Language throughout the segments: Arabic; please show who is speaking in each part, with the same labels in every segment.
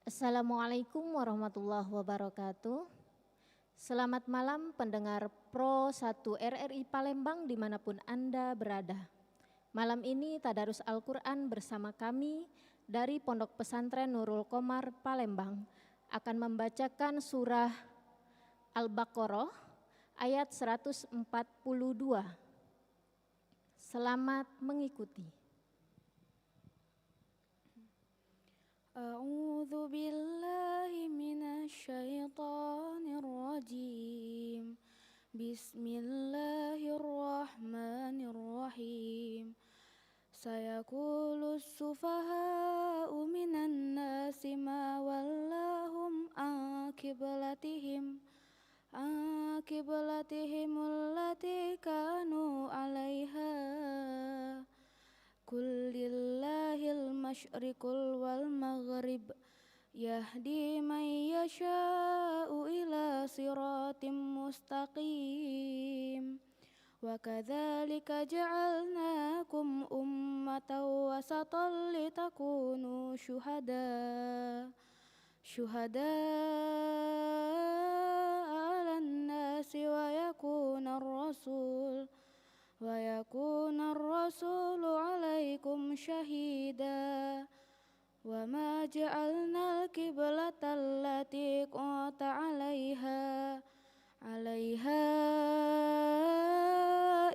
Speaker 1: Assalamualaikum warahmatullahi wabarakatuh. Selamat malam pendengar Pro 1 RRI Palembang dimanapun Anda berada. Malam ini Tadarus Al-Quran bersama kami dari Pondok Pesantren Nurul Qomar Palembang akan membacakan surah Al-Baqarah ayat 142. Selamat mengikuti.
Speaker 2: A'udzu billahi minasyaitonir rajim. Bismillahirrahmanirrahim. Sayaqulus sufaha'u minan nasi ma wallahum an qiblatihim allati kanu 'alaiha. Kullillahil masyriqul wal maghrib yahdi man yasha'u ila siratim mustaqim. Wa kadzalika ja'alnakum ummatan wasatan litakunu syuhada'a 'alan nasi wa yakuna ar-rasulu 'alaikum syahida. Wa ma ja'alna al-qiblata allati kunta 'alaiha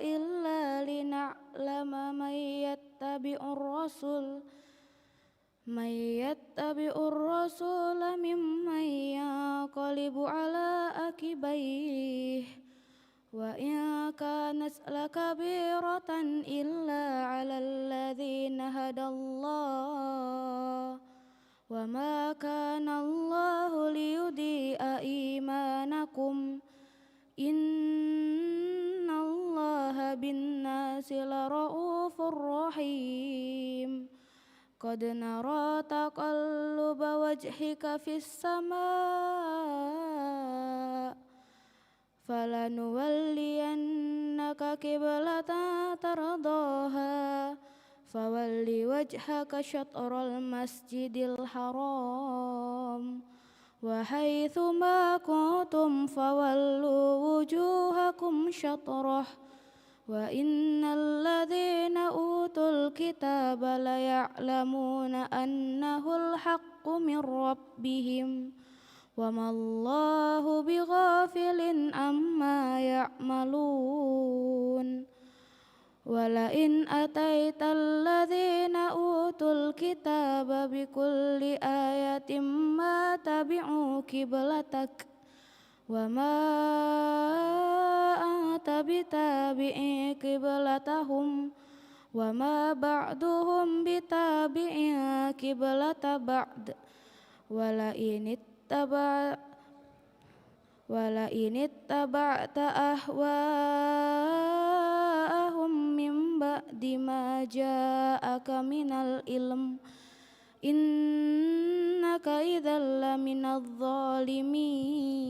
Speaker 2: illa lina'lama man yattabi'ur rasula mimman yanqalibu 'ala aqibaihi. Wa in kanat lakabiratan illa 'alal ladzina hadallah. Wa ma kana Allahu liyudhi'a imanakum. Innallaha bin-nasi lara'ufur rahim. Qad nara taqalluba wajhika fis samaa. Falanuwalliyannaka qiblatan tardaha. Fawalli wajhaka syatral masjidil haram. Wa haitsu ma kuntum fawallu wujuhakum syatrah. Wa innal ladzina utul kitaba la ya'lamuna annahul haqqu min rabbihim. Wa mallahu bighafilin amma ya'malun. Wala in ataital ladzina utul kitaba bikulli ayatin ma tabi'u qiblatak. Wa ma anta bitabi'i qiblatahum. Wa ma ba'duhum bitabi'i qiblata ba'd. Wala in ittaba'ta ahwa'ahum min ba'di ma ja'aka minal ilm innaka idzal laminadh dhalimin.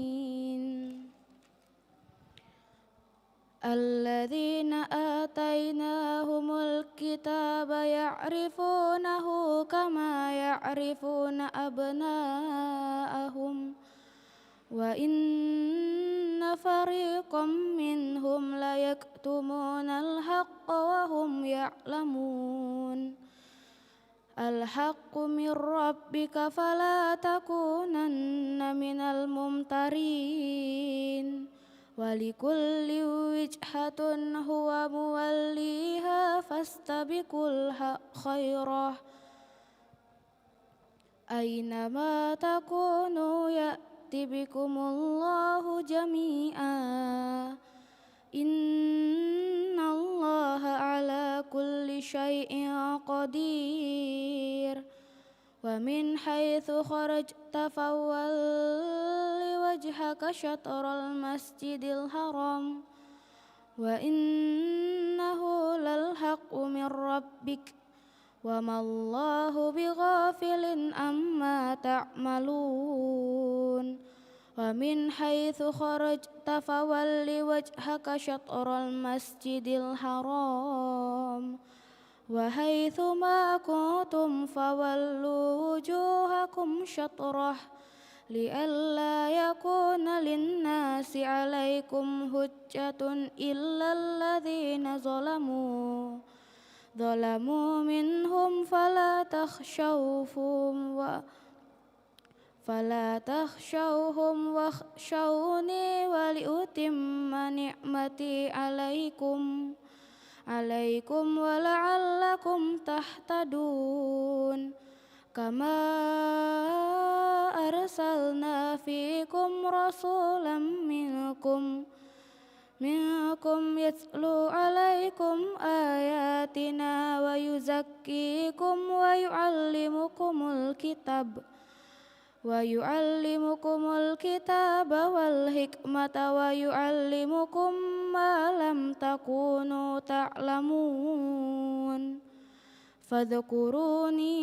Speaker 2: Alladzina atainahumul kitaba ya'rifunahu kama ya'rifuna abna'ahum. Wa inna fariqam minhum la yaktumunal haqqa wa hum ya'lamun. Al-haqqu min rabbika fala takunanna minal mumtarin. Walikulli wijhatun huwa muwalliha fastabiqul khairah. Aynama takunu ya'ti bikumullahu jami'a. Innallaha ala kulli syai'in qadir. Wa min haitsu kharajta fawalli wajhaka syatral masjidil haram. Wa innahu lal haqqu min rabbik. Wa mallahu bighafilin amma ta'malun. Wa min haitsu kharajta fawalli wajhaka syatral masjidil haram. وحيث ما كنتم فولوا وجوهكم شطرة لئلا يكون للناس عليكم حجة إلا الذين ظلموا منهم فلا تخشوهم واخشوني ولأتم نعمتي عليكم ولعلكم تهتدون كما أرسلنا فيكم رسولا منكم يتلو عليكم آياتنا ويزكيكم ويعلمكم الكتاب والحكمة ويعلمكم ما لم تكونوا تعلمون فاذكروني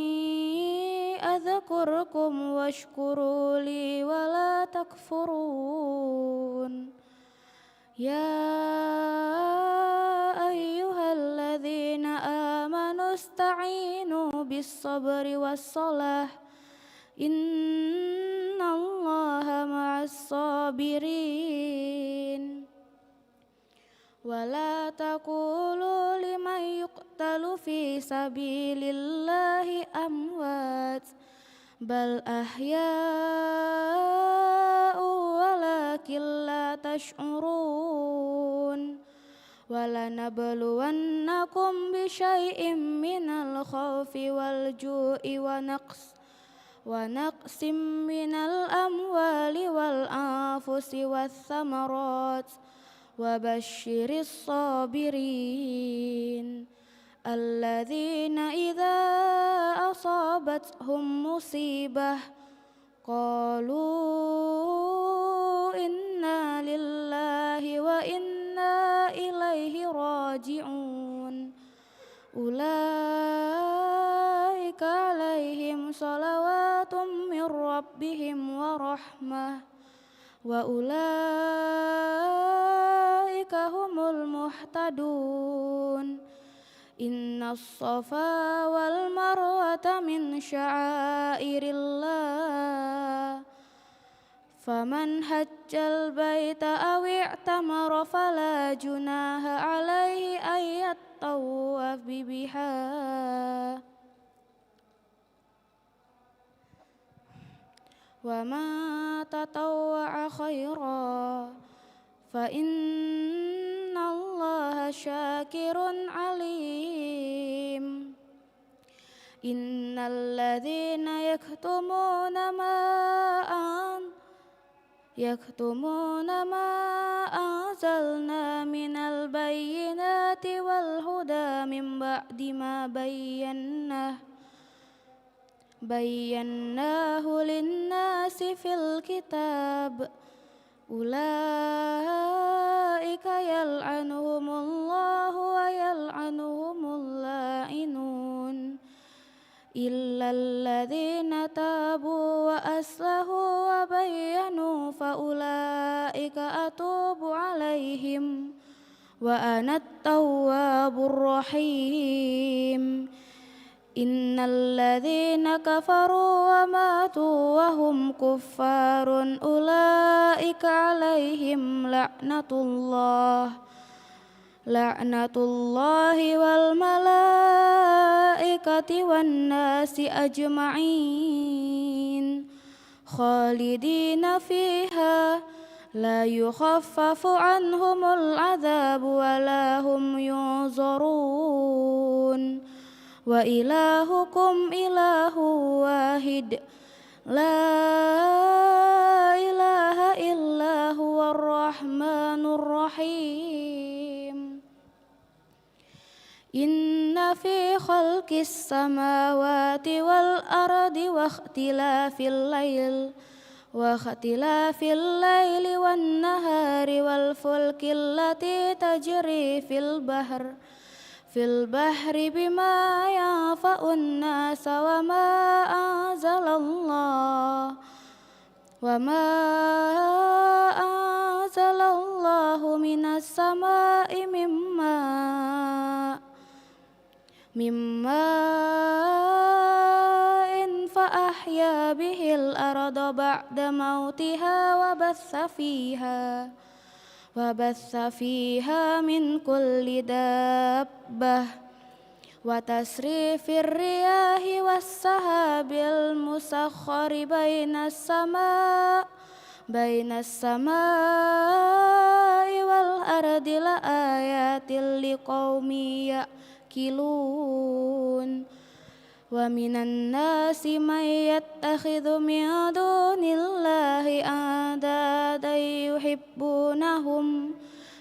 Speaker 2: أذكركم واشكروا لي ولا تكفرون يا أيها الذين آمنوا استعينوا بالصبر والصلاة إن الله مع الصابرين ولا تقولوا لمن يقتل في سبيل الله أموات بل أحياء ولكن لا تشعرون ولنبلونكم بشيء من الخوف والجوع ونقص من الأموال والأنفس والثمرات وبشر الصابرين الذين إذا أصابتهم مصيبة قالوا إنا لله وإنا إليه راجعون أولئك عليهم صلوات من ربهم ورحمة وأولئك هم المهتدون إن الصفا والمروة من شعائر الله فمن حج البيت أو اعتمر فلا جناح عليه أن يطوف بها ومن تطوع خيرا فإن الله شاكر عليم إن الذين يكتمون ما أنزلنا من البينات والهدى من بعد ما بيناه للناس في الكتاب أولئك يلعنهم الله ويلعنهم اللاعنون إلا الذين تابوا وأصلحوا وبينوا فأولئك أتوب عليهم وأنا التواب الرحيم إن الذين كفروا وماتوا وهم كفار أولئك عليهم لعنة الله والملائكة والناس أجمعين خالدين فيها لا يخفف عنهم العذاب ولا هم ينظرون وإلهكم إله واحد لا إله إلا هو الرحمن الرحيم إن في خلق السماوات والأرض واختلاف الليل والنهار والفلك التي تجري في البحر بما ينفع الناس وما أنزل الله من السماء من ماء من فأحيا به الأرض بعد موتها وبث فيها من كل دابة وتصريف الرياح والسحاب المسخر بين السماء والأرض لآيات لقوم يأكلون ومن الناس من يتخذ من دون الله أندادا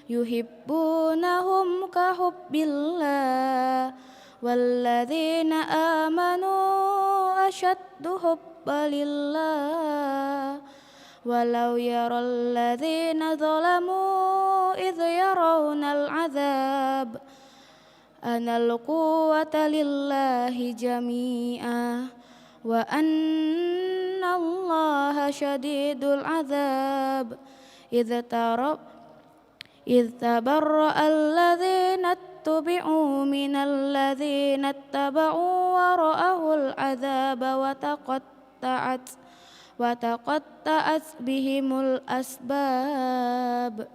Speaker 2: يحبونهم كحب الله والذين آمنوا أشد حبا لله ولو يرى الذين ظلموا إذ يرون العذاب أن القوة لله جميعا وأن الله شديد العذاب إذ تبرأ الذين اتبعوا من الذين اتبعوا ورأوا العذاب وتقطعت بهم الأسباب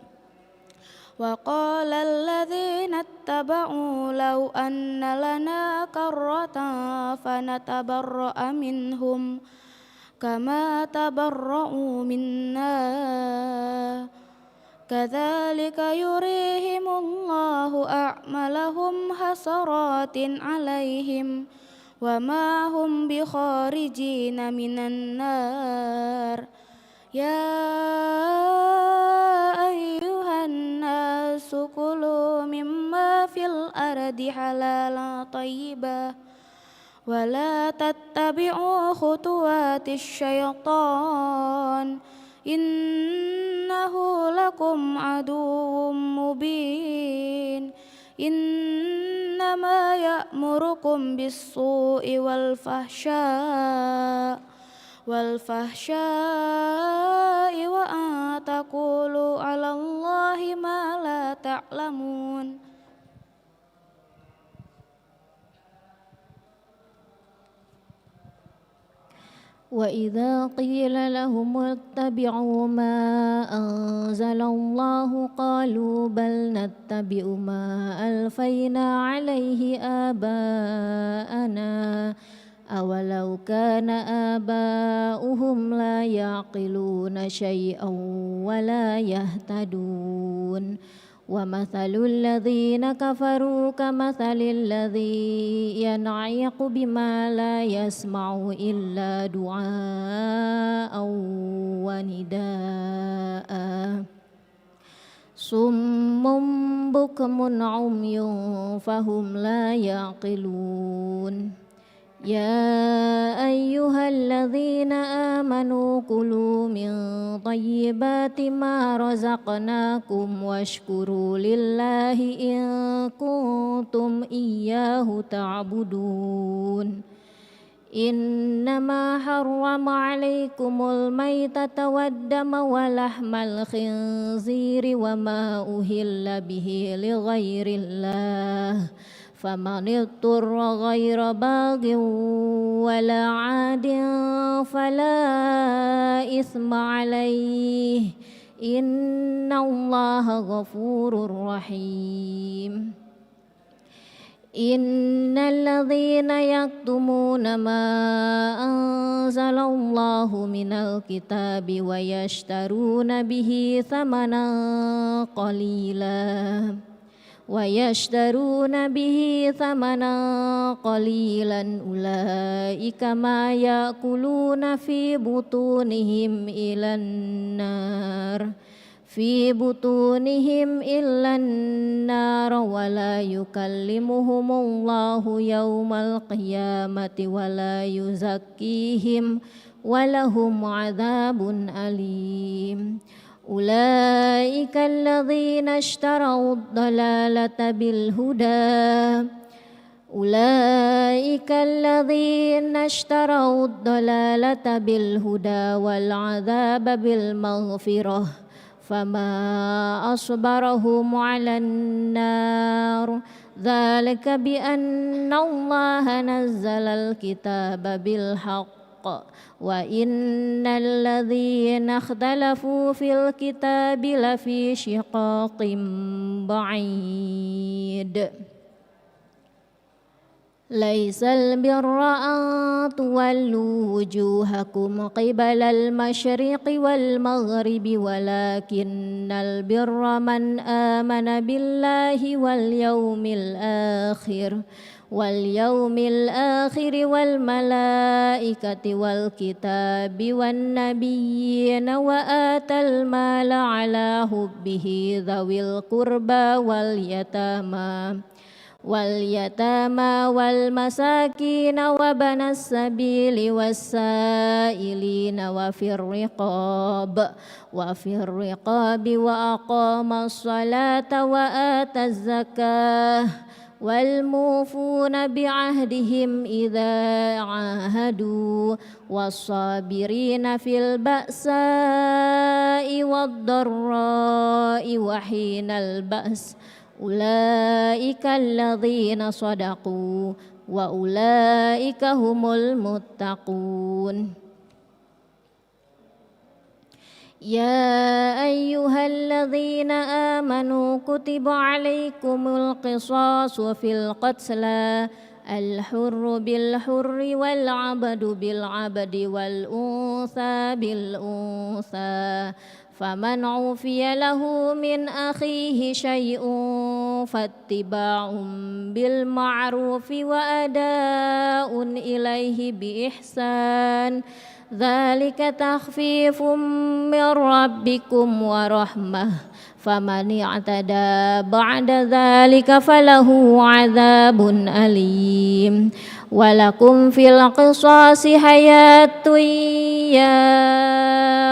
Speaker 2: وقال الذين اتبعوا لو أن لنا كرة فنتبرأ منهم كما تبرأوا منا كذلك يريهم الله أعمالهم حسرات عليهم وما هم بخارجين من النار يا أيها الناس كلوا مما في الأرض حلالا طيبا ولا تتبعوا خطوات الشيطان إنه لكم عدو مبين إنما يأمركم بالسوء والفحشاء وأن تقولوا على الله ما لا تعلمون
Speaker 1: وإذا قيل لهم اتبعوا ما أنزل الله قالوا بل نتبع ما ألفينا عليه آباءنا أولو كان آباؤهم لا يعقلون شيئا ولا يهتدون ومثل الذين كفروا كمثل الذي ينعق بما لا يسمع إلا دعاء ونداء صم بكم عمي فهم لا يعقلون يا أيها الذين آمنوا كلوا من طيبات ما رزقناكم واشكروا لله إن كنتم إياه تعبدون إنما حرم عليكم الميتة والدم ولحم الخنزير وما أهل به لغير الله فمن اضطر غير باغ ولا عاد فلا إثم عليه إن الله غفور رحيم إن الذين يكتمون ما أنزل الله من الكتاب ويشترون به ثمنا قليلا أولئك ما يأكلون في بطونهم إلا النار ولا يكلمهم الله يوم القيامة ولا يزكيهم ولهم عذاب أليم أولئك الذين اشتروا الضلالة بالهدى والعذاب بالمغفرة فما أصبرهم على النار ذلك بأن الله نزل الكتاب بالحق وإن الذين اختلفوا في الكتاب لفي شقاق بعيد ليس البر أن تولوا وجوهكم قبل المشرق والمغرب ولكن البر من آمن بالله واليوم الآخر والملائكة والكتاب والنبيين وآتى المال على حبه ذوي القربى واليتامى والمساكين وابن السبيل والسائلين وفي الرقاب وأقام الصلاة وآتى الزكاة والموفون بعهدهم إذا عاهدوا والصابرين في البأساء والضراء وحين البأس أولئك الذين صدقوا وأولئك هم المتقون يا أيها الذين آمنوا كتب عليكم القصاص في القتلى الحر بالحر والعبد بالعبد والأنثى بالأنثى فمن عفي له من أخيه شيء فاتباع بالمعروف وأداء إليه بإحسان ذلك تخفيف من ربكم ورحمة فمن اعتدى بعد ذلك فله عذاب أليم ولكم في القصاص حياة يا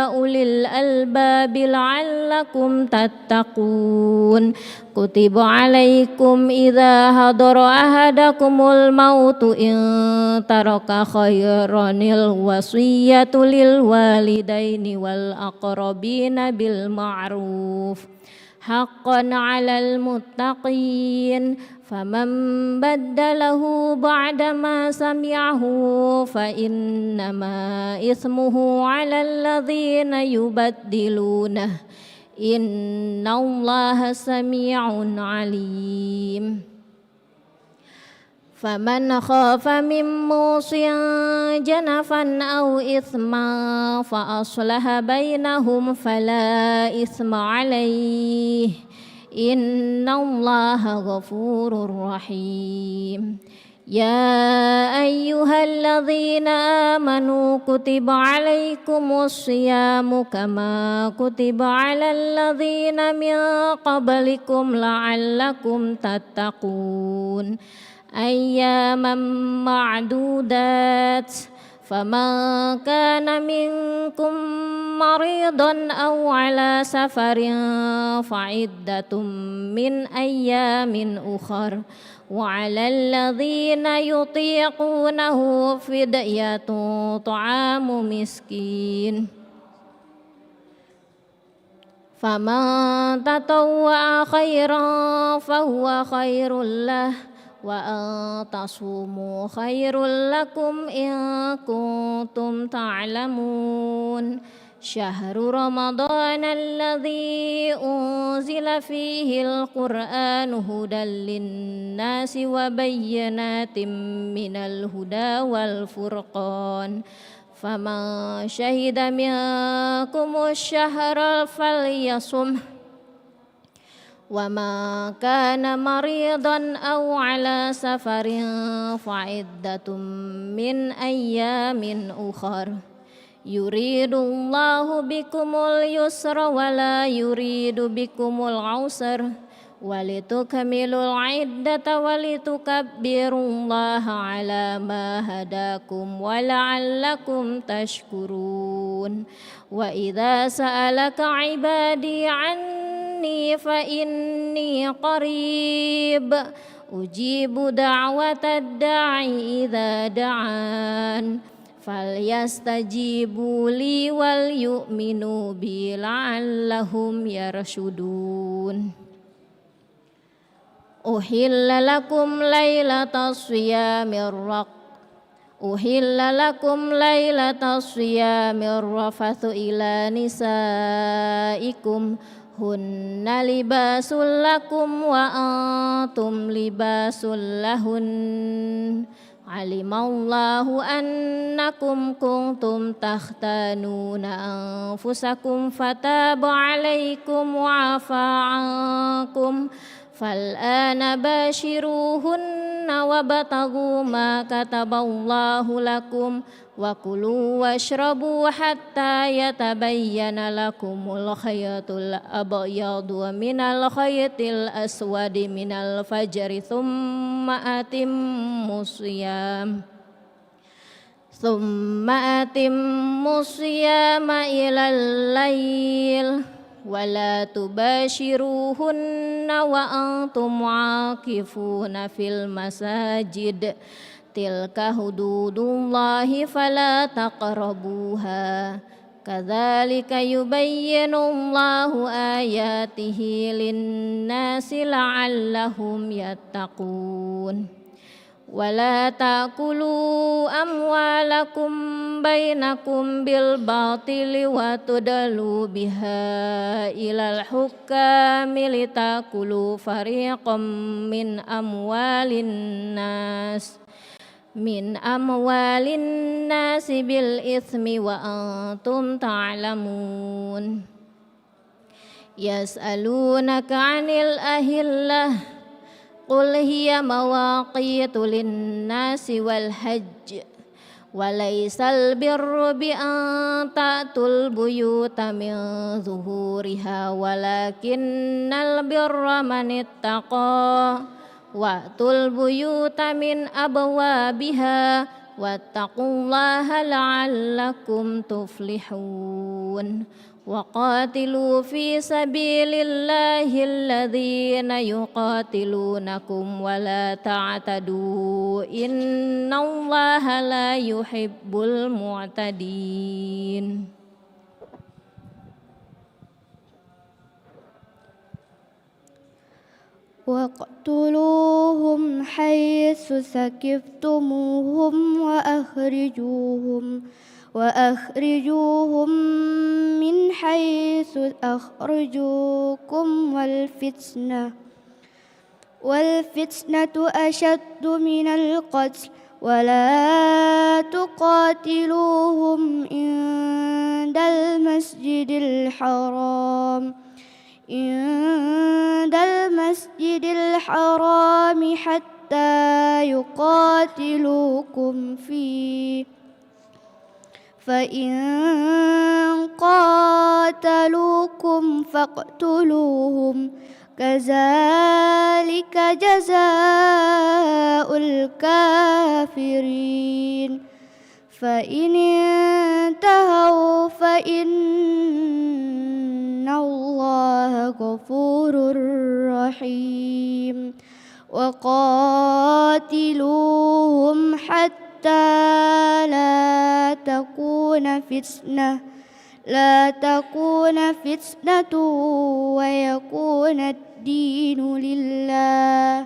Speaker 1: أولي الألباب لعلكم تتقون كتب عليكم إذا حضر أحدكم الموت إن ترك خيرا الوصية للوالدين والأقربين بالمعروف حقا على المتقين فمن بدله بعدما سمعه فإنما إثمه على الذين يبدلونه إن الله سميع عليم فمن خاف من موص جنفا أو إثما فأصلح بينهم فلا إثم عليه إن الله غفور رحيم يا أيها الذين آمنوا كتب عليكم الصيام كما كتب على الذين من قبلكم لعلكم تتقون أياما معدودات فمن كان منكم مريضا أو على سفر فعدة من أيام أخر وعلى الذين يطيقونه فدية طعام مسكين فمن تطوع خيرا فهو خير له وأن تصوموا خير لكم إن كنتم تعلمون شهر رمضان الذي أنزل فيه القرآن هدى للناس وبينات من الهدى والفرقان فمن شهد منكم الشهر فليصمه وما كان مريضا أو على سفر فعدة من أيام أخر يريد الله بكم اليسر ولا يريد بكم العسر ولتكملوا العدة ولتكبروا الله على ما هداكم ولعلكم تشكرون وإذا سألك عبادي عني فإني قريب أجيب دعوة الداعي إذا دعان فليستجيبوا لي وليؤمنوا بي لعلهم يرشدون. أحل لكم ليلة الصيام الرفث إلى نسائكم هن لباس لكم وأنتم لباس لهن علم الله أنكم كنتم تختانون أنفسكم فتاب عليكم وعفى عنكم فالآن باشروهن وابتغوا ما كتب الله لكم وكلوا واشربوا حتى يتبين لكم الخيط الأبيض من الخيط الأسود من الفجر ثم أتموا الصيام إلى الليل ولا تباشروهن وأنتم عاكفون في المساجد تلك حدود الله فلا تقربوها كذلك يبين الله آياته للناس لعلهم يتقون ولا تأكلوا أموالكم بينكم بالباطل وتدلوا بها إلى الحكام لتأكلوا فريقا من أموال الناس بالإثم وأنتم تعلمون يسألونك عن الأهلة قل هي مواقيت للناس والحج وليس البر بأن تأتوا البيوت من ظهورها ولكن البر من اتقى وأتوا البيوت من أبوابها واتقوا الله لعلكم تفلحون وقاتلوا في سبيل الله الذين يقاتلونكم ولا تعتدوا إن الله لا يحب المعتدين
Speaker 2: واقتلوهم حيث ثقفتموهم وأخرجوهم من حيث أخرجوكم والفتنة أشد من القتل ولا تقاتلوهم عند المسجد الحرام حتى يقاتلوكم فيه فإن قاتلوكم فاقتلوهم كذلك جزاء الكافرين فإن انتهوا فإن الله غفور رحيم وقاتلوهم حتى لا تكون فتنة ويكون الدين لله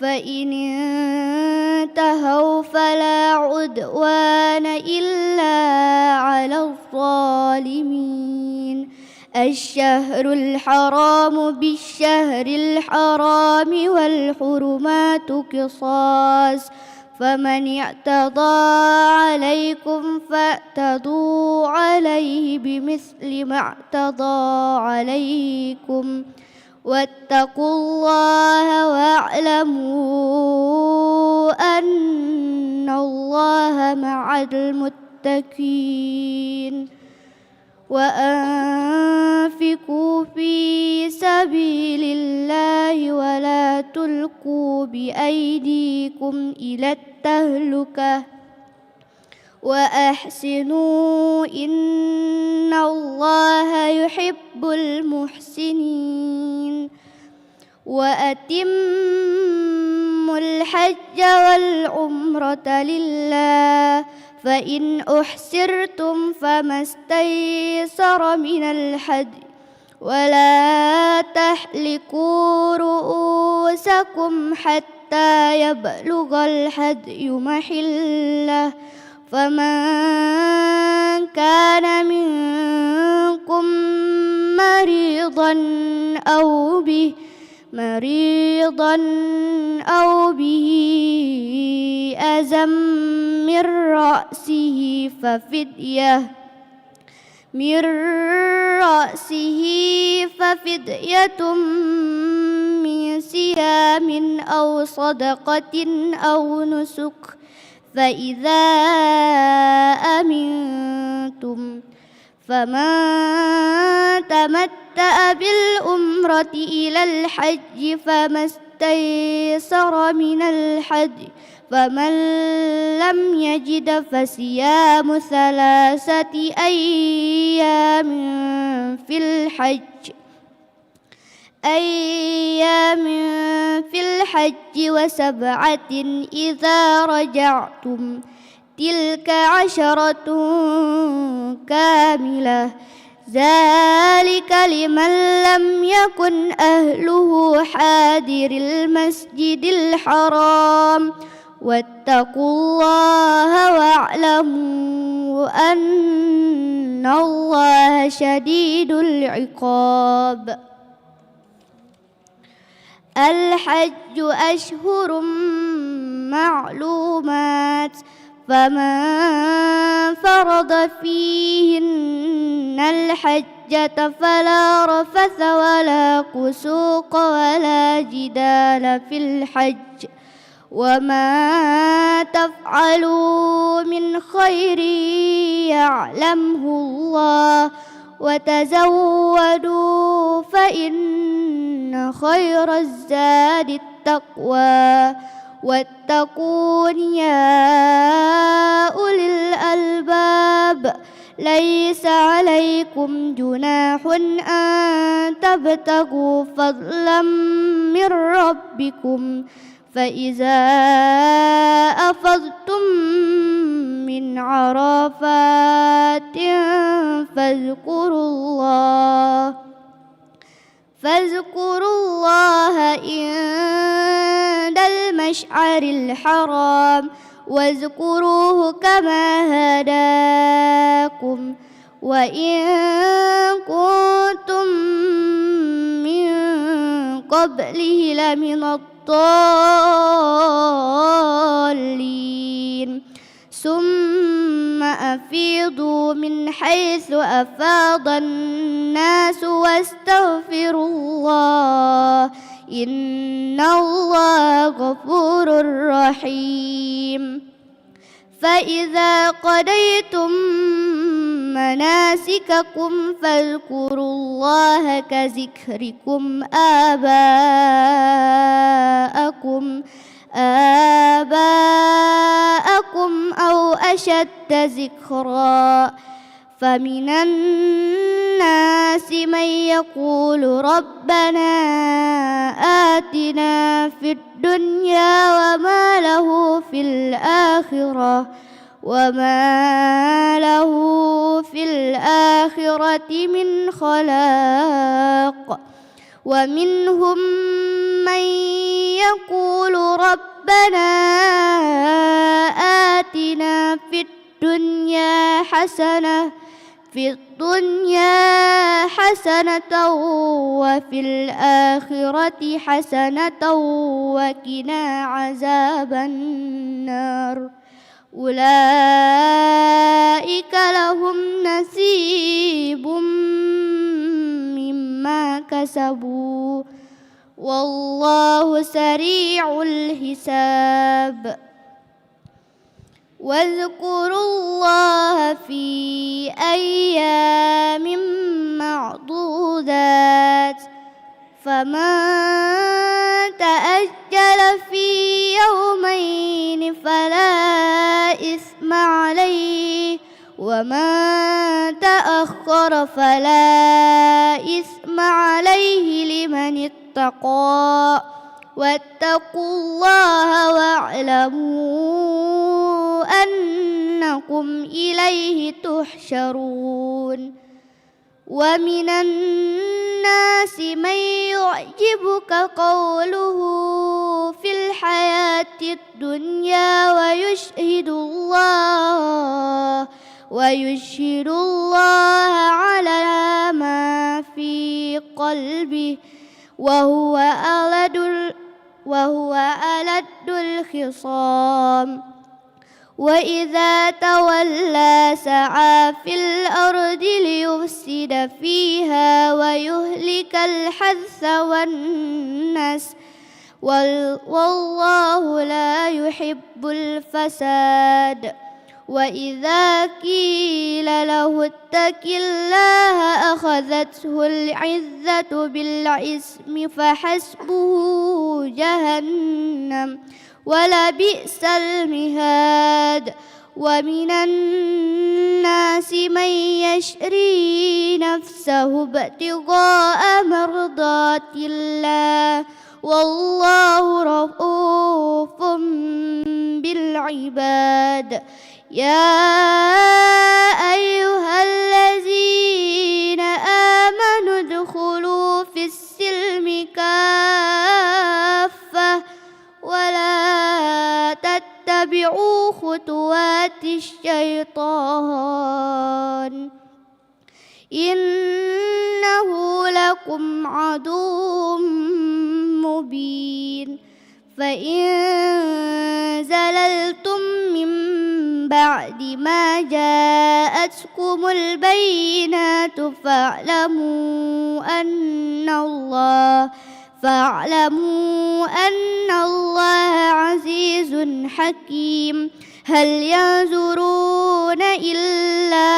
Speaker 2: فإن انتهوا فلا عدوان إلا على الظالمين الشهر الحرام بالشهر الحرام والحرمات قصاص فمن اعتدى عليكم فاعتدوا عليه بمثل ما اعتدى عليكم واتقوا الله واعلموا أن الله مع المتقين وأنفقوا في سبيل الله ولا تلقوا بأيديكم إلى التهلكة وأحسنوا إن الله يحب المحسنين وأتموا الحج والعمرة لله فإن أحسرتم فما استيسر من الحج ولا تحلقوا رؤوسكم حتى يبلغ الهدي محله فمن كان منكم مريضا أو به أذى من رأسه ففدية من صيام أو صدقة أو نسك فإذا أمنتم فمن تمتع بالعمرة إلى الحج فما استيسر من الحج فمن لم يجد فصيام 3 أيام في الحج و7 إذا رجعتم تلك 10 كاملة ذلك لمن لم يكن أهله حاضر المسجد الحرام واتقوا الله واعلموا أن الله شديد العقاب. الحج أشهر معلومات فمن فرض فيهن الحج فلا رفث ولا فسوق ولا جدال في الحج وما تفعلوا من خير يعلمه الله وتزودوا فإن خير الزاد التقوى واتقون يا أولي الألباب. ليس عليكم جناح أن تبتغوا فضلا من ربكم فإذا أفضتم من عرفات فاذكروا الله عند المشعر الحرام واذكروه كما هداكم وإن كنتم من قبله لمن الضالين ثم أفيضوا من حيث أفاض الناس واستغفروا الله إن الله غفور رحيم. فإذا قضيتم مناسككم فاذكروا الله كذكركم آباءكم أو أشد ذكرا فمن الناس من يقول ربنا آتنا في الدنيا وما له في الآخرة من خلاق ومنهم من يقول ربنا آتنا في الدنيا حسنة وفي الآخرة حسنة وقنا عذاب النار أولئك لهم نصيب مما كسبوا والله سريع الحساب. واذكروا الله في أيام معدودات فمن تأجل في يومين فلا إثم عليه ومن تأخر فلا إثم عليه لمن اتقى واتقوا الله واعلموا أنكم إليه تحشرون. ومن الناس من يعجبك قوله في الحياة الدنيا ويشهد الله على ما في قلبه وهو ألد الخصام وإذا تولى سعى في الأرض ليفسد فيها ويهلك الحرث والنسل والله لا يحب الفساد وإذا قيل له اتق الله أخذته العزة بالإثم فحسبه جهنم ولبئس المهاد ومن الناس من يشري نفسه ابتغاء مرضات الله والله رؤوف بالعباد يا أيها الذين آمنوا ادخلوا في السلم كافة ولا تتبعوا خطوات الشيطان إنه لكم عدو مبين فإن زللتم من بعد ما جاءتكم البينات فاعلموا أن الله عزيز حكيم هل ينظرون إلا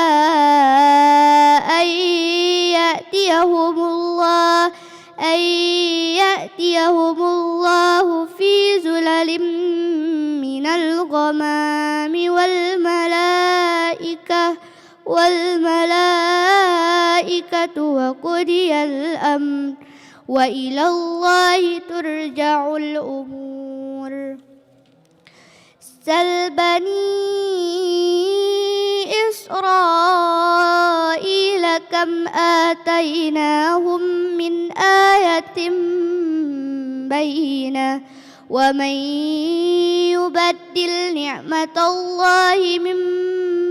Speaker 2: أن يأتيهم الله في ظلل من الغمام والملائكة وقضي الأمر وإلى الله ترجع الأمور سل بني إسرائيل كم آتيناهم من آية بينة ومن يبدل نعمة الله من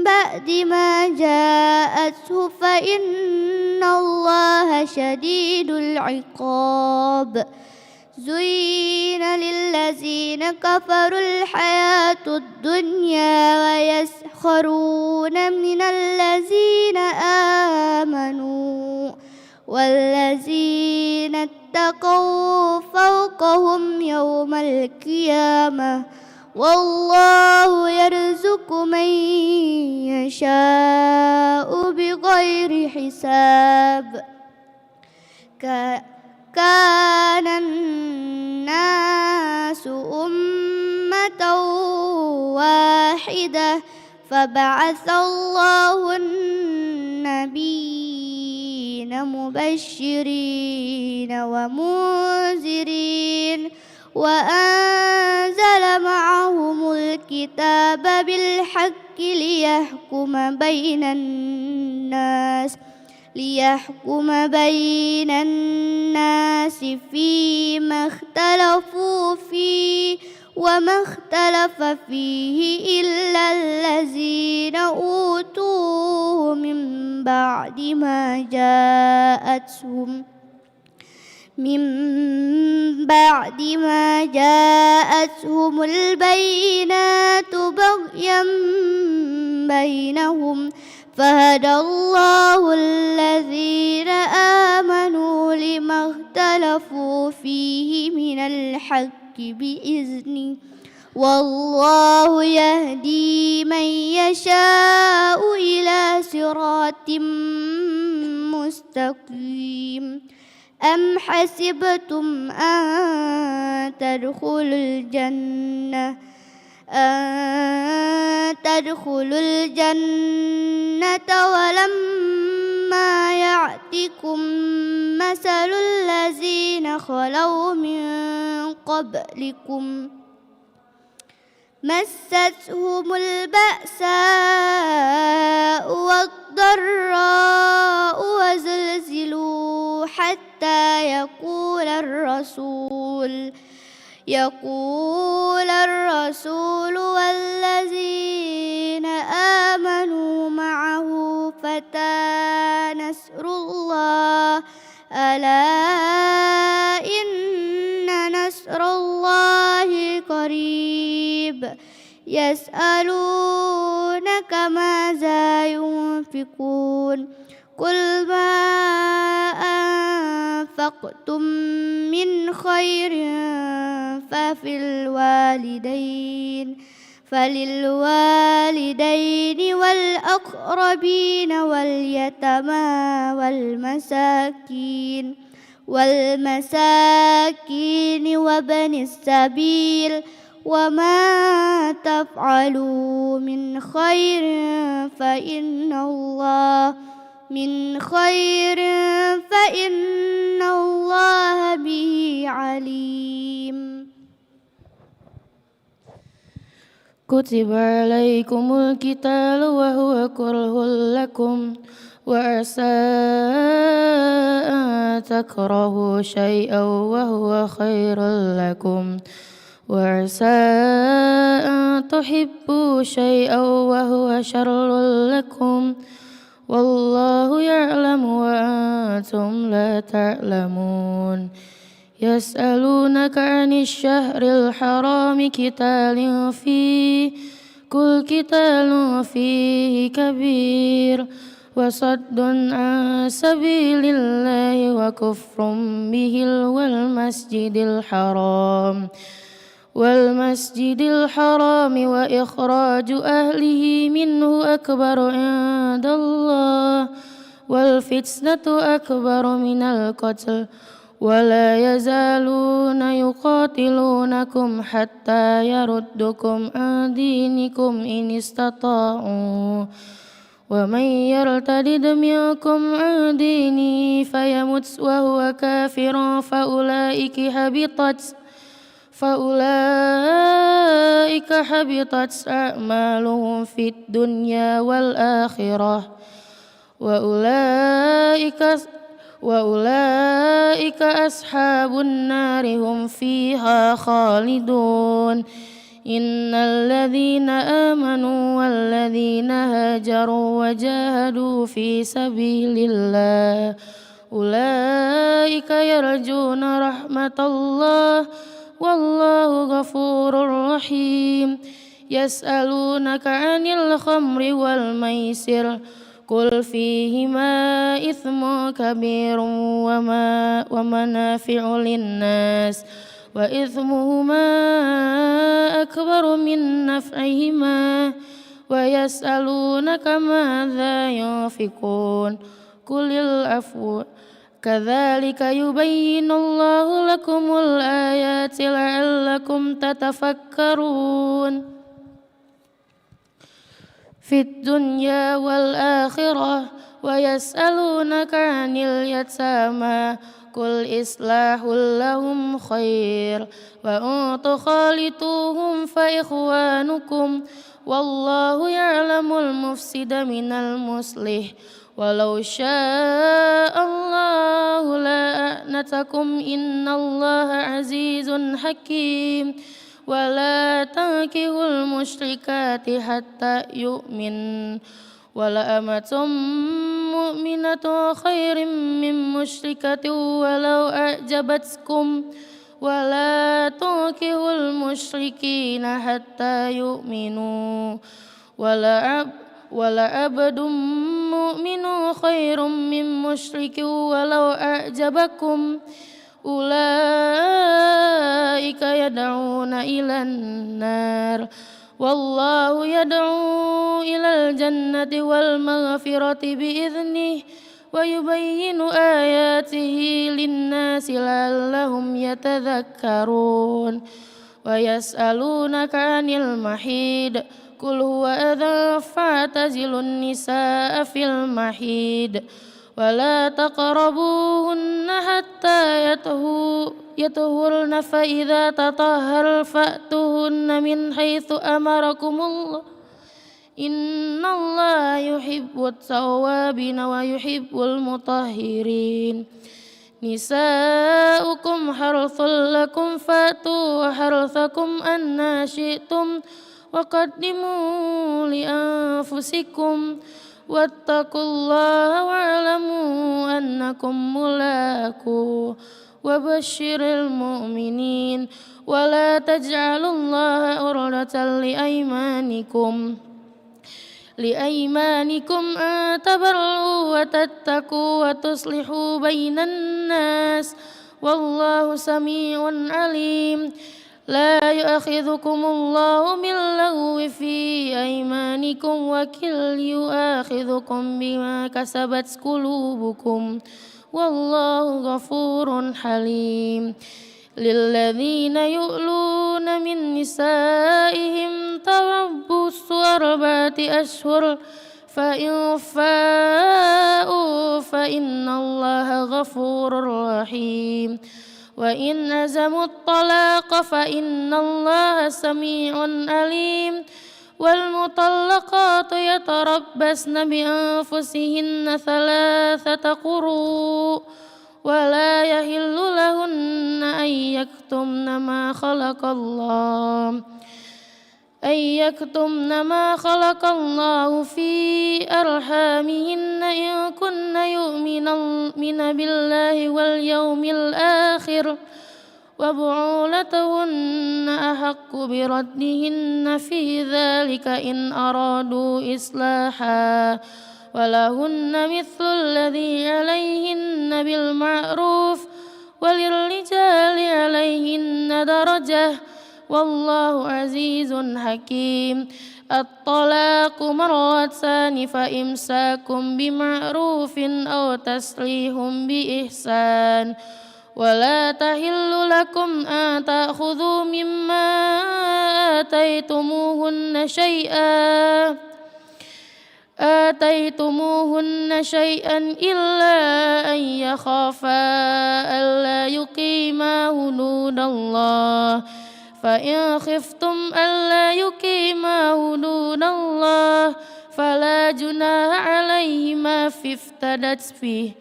Speaker 2: بعد ما جاءته فإن الله شديد العقاب زين للذين كفروا الحياة الدنيا ويسخرون من الذين آمنوا والذين اتقوا فوقهم يوم القيامة والله يرزق من يشاء بغير حساب كان الناس أمة واحدة فبعث الله النبيين مبشرين ومنذرين وأنزل معهم الكتاب بالحق ليحكم بين الناس فيما اختلفوا فيه وما اختلف فيه إلا الذين أوتوه من بعد ما جاءتهم البينات بغيا بينهم فهدى الله الذين آمنوا لما اختلفوا فيه من الحق بإذنه والله يهدي من يشاء إلى صراط مستقيم أم حسبتم أن تدخلوا الجنة ولما يأتكم مثل الذين خلوا من قبلكم مستهم البأساء والضراء وزلزلوا يقول الرسول والذين آمنوا معه متى نصر الله ألا إن نصر الله قريب يسألونك ماذا ينفقون قل ما أنفقتم من خير فللوالدين والأقربين واليتامى والمساكين وابن السبيل وما تفعلوا من خير فإن الله به عليم.
Speaker 3: كتب عليكم القتال وهو كره لكم وعسى أن تكرهوا شيئا وهو خير لكم وعسى أن تحبوا شيئا وهو شر لكم والله يعلم وأنتم لا تعلمون. يسألونك عن الشهر الحرام قتال فيه قل قتال فيه كبير وصد عن سبيل الله وكفر به والمسجد الحرام وإخراج أهله منه أكبر عند الله والفتنة أكبر من القتل ولا يزالون يقاتلونكم حتى يردكم عن دينكم إن استطاعوا ومن يرتد منكم عن دينه فيمت وهو كافر فأولئك حبطت أعمالهم في الدنيا والآخرة وأولئك أصحاب النار هم فيها خالدون. إن الذين آمنوا والذين هاجروا وجاهدوا في سبيل الله أولئك يرجون رحمة الله والله غفور رحيم. يسألونك عن الخمر والميسر قل فيهما إثم كبير ومنافع للناس وإثمهما أكبر من نفعهما ويسألونك ماذا ينفقون قل العفو كذلك يبين الله لكم الآيات لعلكم تتفكرون. في الدنيا والآخرة ويسألونك عن اليتامى قل إصلاح لهم خير وإن تخالطوهم فإخوانكم والله يعلم المفسد من المصلح ولو شاء الله لأعنتكم إن الله عزيز حكيم. ولا تنكحوا المشركات حتى يؤمن ولأمة مؤمنة خير من مشركة ولو أعجبتكم ولا تنكحوا المشركين حتى يؤمنوا ولعبد مؤمن خير من مشرك ولو أعجبكم أولئك يدعون إلى النار والله يدعو إلى الجنة والمغفرة بإذنه ويبين آياته للناس لعلهم يتذكرون. ويسألونك عن المحيض قل هو أذى فاعتزلوا النساء في المحيض ولا تقربوهن حتى يطهرن فإذا تطهرن فأتوهن من حيث أمركم الله إن الله يحب التوابين ويحب المطهرين. نساؤكم حرث لكم فأتوا حرثكم أنى شئتم وقدموا لأنفسكم واتقوا الله واعلموا أنكم ملاقوه وبشر المؤمنين ولا تجعلوا الله عرضة لأيمانكم أن تبروا وتتقوا وتصلحوا بين الناس والله سميع عليم لا يؤاخذكم الله باللغو في أيمانكم ولكن يؤاخذكم بما كسبت قلوبكم والله غفور حليم للذين يؤلون من نسائهم تربص 4 أشهر فإن فاءوا فإن الله غفور رحيم وإن عزموا الطلاق فإن الله سميع عليم والمطلقات يتربصن بأنفسهن 3 قروء ولا يحل لهن أن يكتمن ما خلق الله في أرحامهن إن كن يؤمن بالله واليوم الآخر وبعولتهن أحق بردهن في ذلك إن أرادوا إصلاحا ولهن مثل الذي عليهن بالمعروف وللرجال عليهن درجة والله عزيز حكيم الطلاق مرتان فإمساك بمعروف أو تسريح بإحسان ولا تحل لكم أن تأخذوا مما آتيتموهن شيئا إلا أن يخافا ألا يقيما حدود الله فإن خفتم ألا يقيما حدود الله فلا جناح عليهما في افتدت به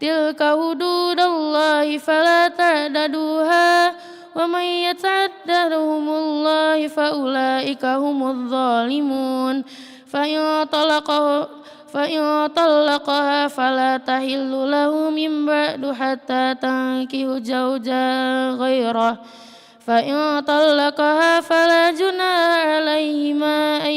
Speaker 3: تلك حدود الله فلا تعتدوها ومن يتعد حدود الله فأولئك هم الظالمون فإن طلقها فلا تحل له من بعد حتى تنكح زوجا غيره فإن طلقها فلا جناح عليهما أن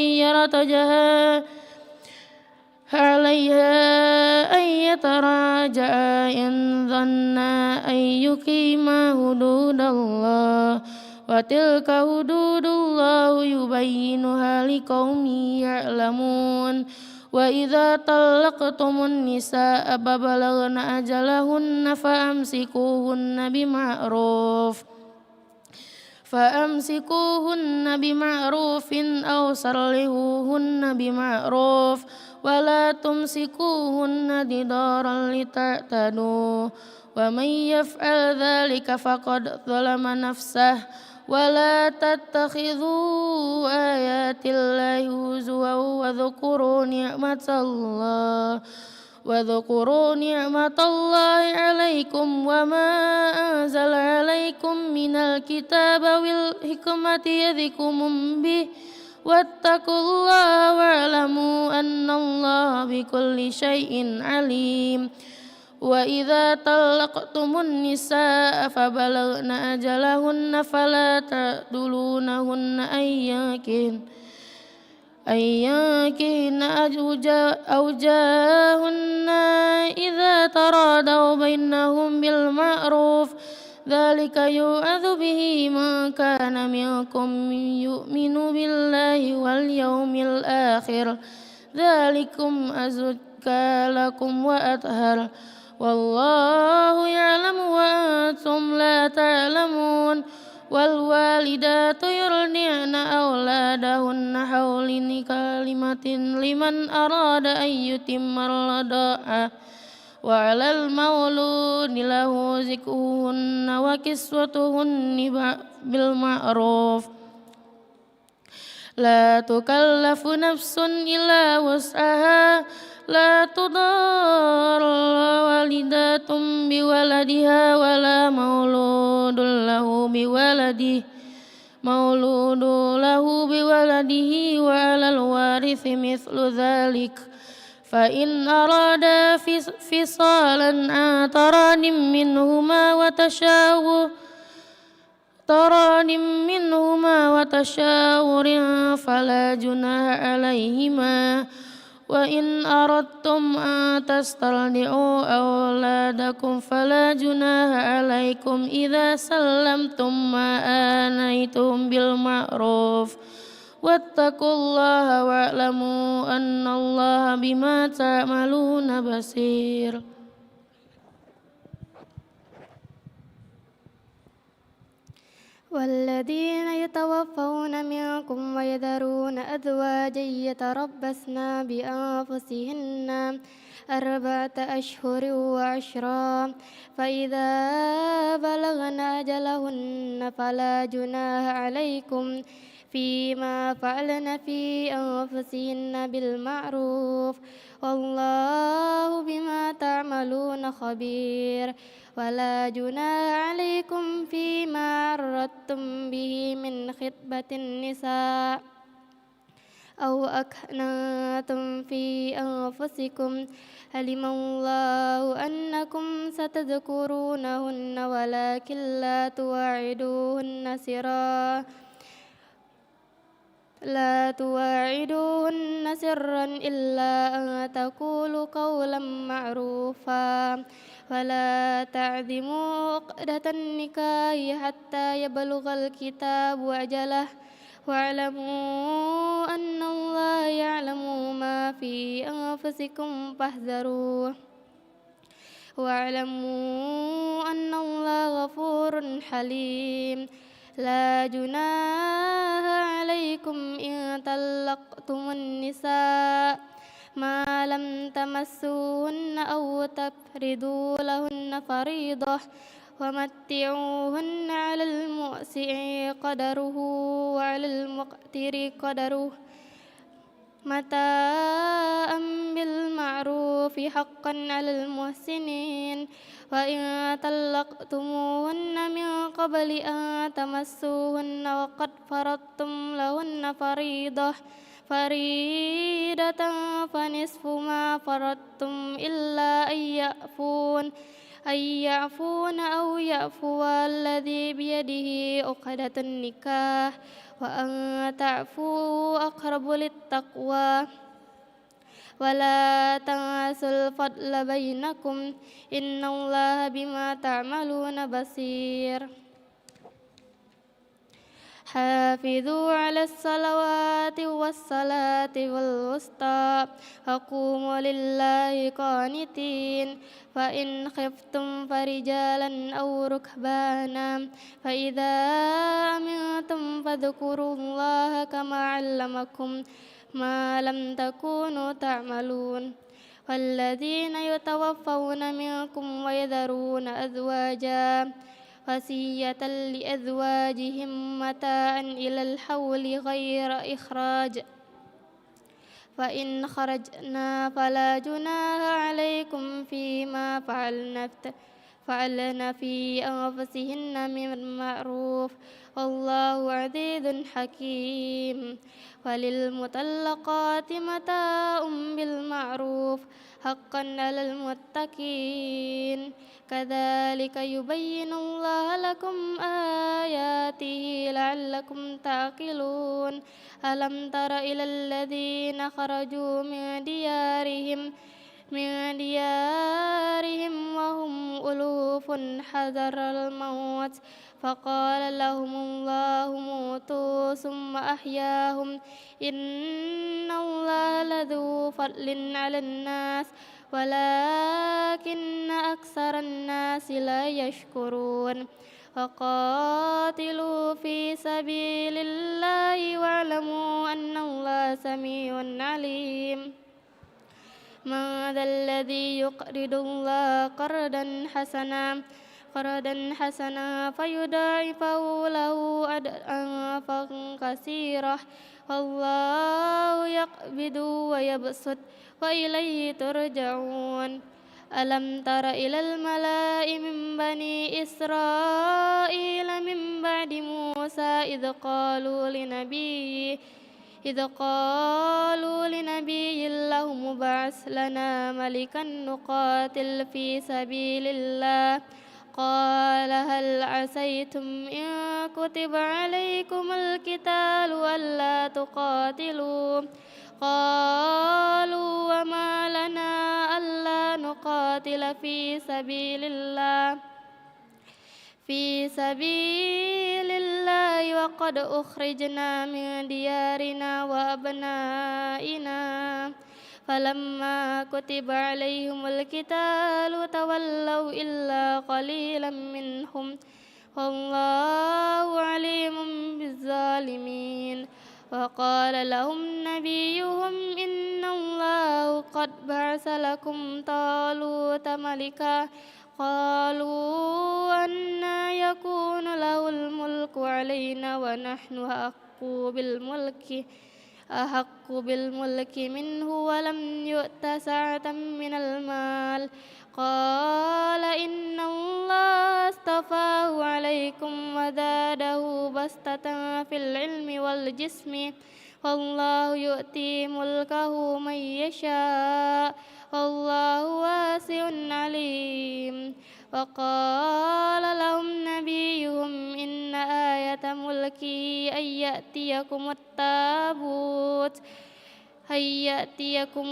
Speaker 3: يتراجعا إن ظنا أن يقيما حدود الله وتلك حدود الله يبينها لقوم يعلمون وإذا طلقتم النساء فبلغن أجلهن فأمسكوهن بمعروف أو سرحوهن بمعروف ولا تمسكوهن ضرارا لتعتدوا ومن يفعل ذلك فقد ظلم نفسه ولا تتخذوا آيات الله هزوا واذكروا نعمة الله عليكم وما أنزل عليكم من الكتاب والحكمة يعظكم به واتقوا الله واعلموا أن الله بكل شيء عليم وإذا طلقتم النساء فبلغن أجلهن فلا تعضلوهن أن ينكحن أزواجهن إذا تراضوا بينهم بالمعروف ذلك يوعظ به من كان منكم يؤمن بالله واليوم الآخر ذلكم أزكى لكم وأطهر والله يعلم وأنتم لا تعلمون والوالدات يرضعن أولادهن حولين كاملين لمن أراد أن يتم الرضاعة وعلى المولود له رزقهن وكسوتهن بالمعروف لا تكلف نفس إلا وسعها لا تضار والدة بولدها ولا مولود له بولده وعلى الوارث مثل ذلك فإن أرادا فصالا عن تراض منهما وتشاور فلا جناح عليهما وإن أردتم أن تسترضعوا أولادكم فلا جناح عليكم إذا سلمتم ما آتيتم بالمعروف واتقوا الله واعلموا أن الله بما تعملون بصير.
Speaker 4: والذين يتوفون منكم ويذرون أزواجا يتربصن بأنفسهن 4 أشهر وعشرا فإذا بلغن أجلهن فلا جناح عليكم فيما فعلن في أنفسهن بالمعروف والله بما تعملون خبير. ولا جناح عليكم فيما عرضتم به من خطبة النساء أو أكننتم في أنفسكم علم الله أنكم ستذكرونهن ولكن لا تواعدوهن سرا إلا أن تقولوا قولا معروفا ولا تعزموا عقدة النكاح حتى يبلغ الكتاب أجله واعلموا أن الله يعلم ما في أنفسكم فاحذروه واعلموا أن الله غفور حليم. لا جناح عليكم إن طلقتم النساء ما لم تمسوهن أو تفرضوا لهن فريضة ومتعوهن على المؤسع قدره وعلى المقتر قدره متاعا بالمعروف حقا على المحسنين. وإن طلقتموهن من قبل أن تمسوهن وقد فرضتم لهن فريضة فنصف ما فرضتم إلا أن يعفون أو يعفو الذي بيده عقدة النكاح وأن تعفوا أقرب للتقوى ولا تنسوا الفضل بينكم إن الله بما تعملون بصير. حافظوا على الصلوات والصلاة الوسطى وقوموا لله قانتين. فإن خفتم فرجالا أو ركبانا فإذا أمنتم فاذكروا الله كما علمكم ما لم تكونوا تعملون. والذين يتوفون منكم ويذرون أزواجا وصية لأزواجهم متاعا إلى الحول غير إخراج فإن خرجنا فلا جناح عليكم فيما فعلن في أنفسهن من معروف والله عزيز حكيم. وللمطلقات متاع بالمعروف حقا على المتقين. كذلك يبين الله لكم آياته لعلكم تعقلون. ألم تر إلى الذين خرجوا من ديارهم وهم ألوف حذر الموت فقال لهم الله موتوا ثم أحياهم إن الله لذو فضل على الناس ولكن أكثر الناس لا يشكرون. وقاتلوا في سبيل الله واعلموا أن الله سميع عليم. من ذا الذي يقرض الله قرضا حسنا فيضاعفه له أضعافا كثيرة والله يقبض ويبسط وإليه ترجعون ألم تر إلى الملأ من بني إسرائيل من بعد موسى إذ قالوا لنبي له مبعث لنا ملكا نقاتل في سبيل الله قال هل عسيتم إن كتب عليكم القتال ألا تقاتلوا قالوا وما لنا ألا نقاتل في سبيل الله وقد أخرجنا من ديارنا وأبنائنا فلما كتب عليهم القتال تولوا إلا قليلا منهم والله عليم بالظالمين وقال لهم نبيهم إن الله قد بعث لكم طالوت ملكا قالوا أنى يكون له الملك علينا ونحن أحق بالملك منه ولم يؤت سعة من المال قال إن الله اصطفاه عليكم وزاده بسطة في العلم والجسم والله يؤتي ملكه من يشاء والله واسع عليم وقال لهم نبيهم إن آية ملكه أن يأتيكم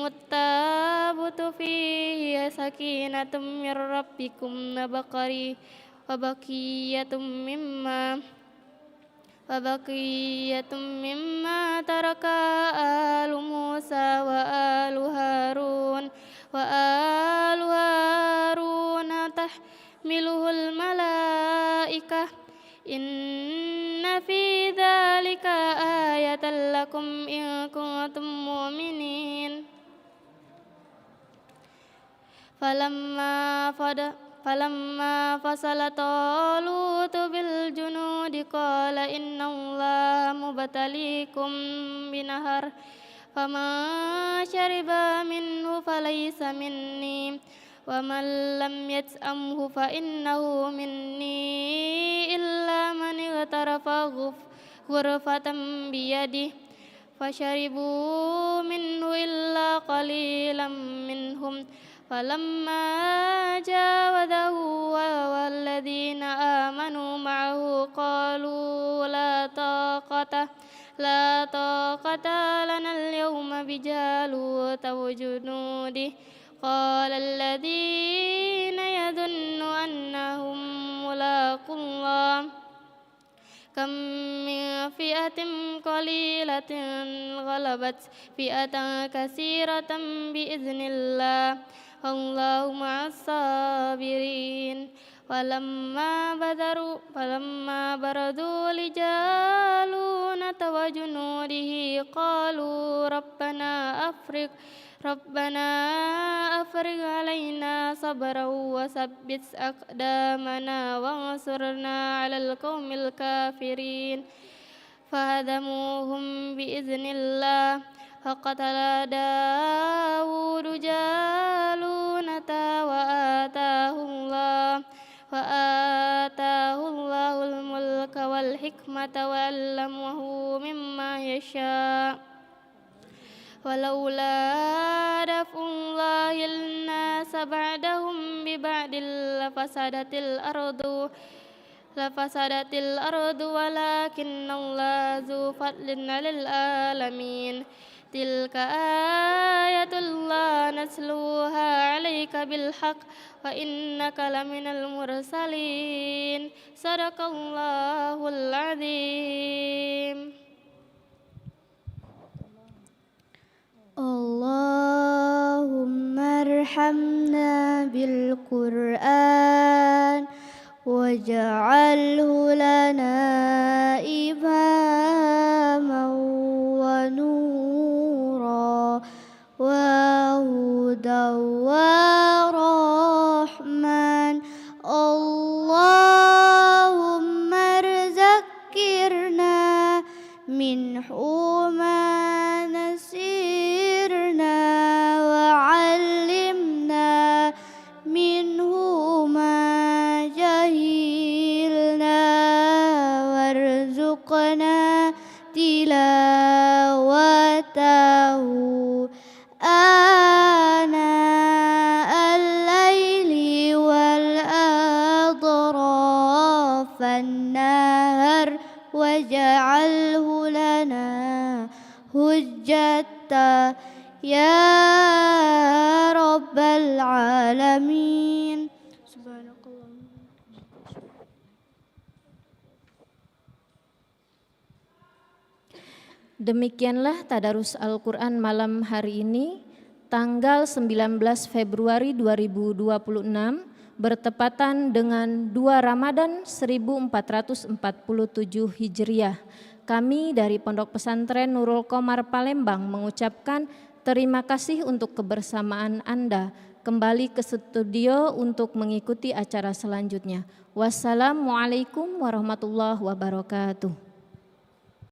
Speaker 4: التابوت فيه سكينة من ربكم وبقية مما ترك آل موسى وآل هارون تحمله الملائكة إن في ذلك آية لكم إن كنتم مؤمنين فلما فصل طالوت بالجنود قال إن الله مبتليكم بنهر فمن شرب منه فليس مني ومن لم يطعمه فإنه مني إلا من اغترف غرفة بيده فشربوا منه إلا قليلا منهم فلما جاوزه والذين آمنوا معه قالوا لا طاقة لنا اليوم بجالوت وجنوده قال الذين يظن أنهم ملاقو الله كم من فئة قليلة غلبت فئة كثيرة بإذن الله والله مع الصابرين فلما بردوا لجالوت وجنوده قالوا ربنا أفرغ علينا صبرا وثبت أقدامنا وانصرنا على القوم الكافرين فهزموهم بإذن الله فقتل داود جالوت وآتاه الله الملك والحكمة وعلمه مما يشاء ولولا دفع الله الناس بعدهم ببعد لفسدت الأرض ولكن الله ذو فضل على العالمين تلك آية الله نتلوها عليك بالحق وإنك لمن المرسلين صدق الله العظيم.
Speaker 2: اللهم ارحمنا بالقرآن واجعله لنا إماما ونورا وهدى ورحمة اللهم ارزقنا منه ما حجة يا رب العالمين.
Speaker 1: Demikianlah tadarus Al-Quran malam hari ini, tanggal 19 Februari 2026, bertepatan dengan 2 Ramadan 1447 Hijriah. Kami dari Pondok Pesantren Nurul Qomar Palembang mengucapkan terima kasih untuk kebersamaan Anda. Kembali ke studio untuk mengikuti acara selanjutnya. Wassalamualaikum warahmatullahi wabarakatuh.